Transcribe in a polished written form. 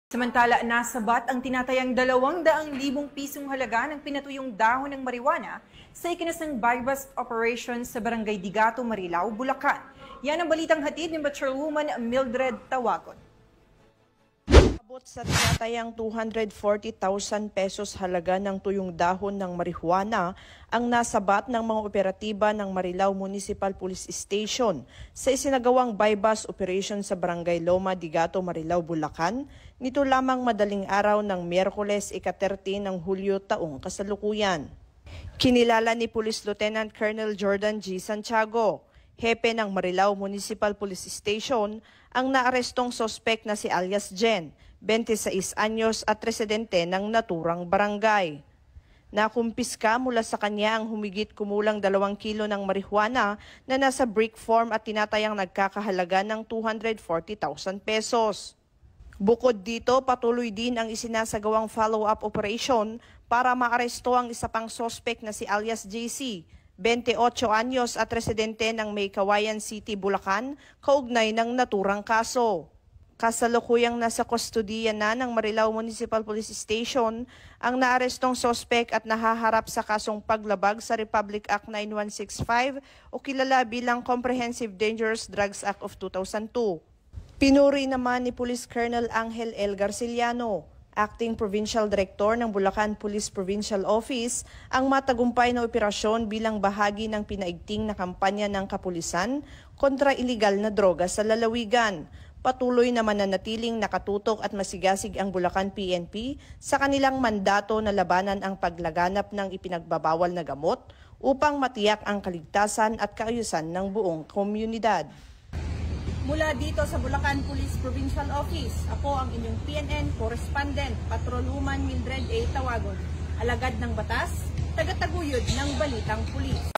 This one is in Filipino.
Samantala, nasabat ang tinatayang 200,000 pisong halaga ng pinatuyong dahon ng marijuana sa ikinasang buy-bust operation sa Barangay Digato, Marilao, Bulacan. Yan ang balitang hatid ni Chairwoman Mildred Tawagon. Abot sa tinatayang 240,000 pesos halaga ng tuyong dahon ng marijuana ang nasabat ng mga operatiba ng Marilao Municipal Police Station sa isinagawang buy-bust operation sa Barangay Loma, Digato, Marilao, Bulacan nito lamang madaling araw ng Miyerkules ika-13 ng Hulyo taong kasalukuyan. Kinilala ni Police Lieutenant Colonel Jordan G. Santiago, hepe ng Marilao Municipal Police Station, ang naarestong sospek na si alias Jen, 26 anyos at residente ng naturang barangay. Nakumpiska mula sa kanya ang humigit kumulang 2 kilo ng marijuana na nasa brick form at tinatayang nagkakahalaga ng 240,000 pesos. Bukod dito, patuloy din ang isinasagawang follow-up operation para maaresto ang isa pang sospek na si alias JC, 28 anyos at residente ng Maykawayan City, Bulacan, kaugnay ng naturang kaso. Kasalukuyang nasa kustodiya na ng Marilao Municipal Police Station ang naarestong sospek at nahaharap sa kasong paglabag sa Republic Act 9165 o kilala bilang Comprehensive Dangerous Drugs Act of 2002. Pinuri naman ni Police Colonel Angel L. Garciliano, Acting Provincial Director ng Bulacan Police Provincial Office, ang matagumpay na operasyon bilang bahagi ng pinaigting na kampanya ng kapulisan kontra iligal na droga sa lalawigan. Patuloy na mananatiling nakatutok at masigasig ang Bulacan PNP sa kanilang mandato na labanan ang paglaganap ng ipinagbabawal na gamot upang matiyak ang kaligtasan at kaayusan ng buong komunidad. Mula dito sa Bulacan Police Provincial Office, ako ang inyong PNN Correspondent, Patrolwoman Mildred A. Tawagon, alagad ng batas, tagataguyod ng Balitang Pulis.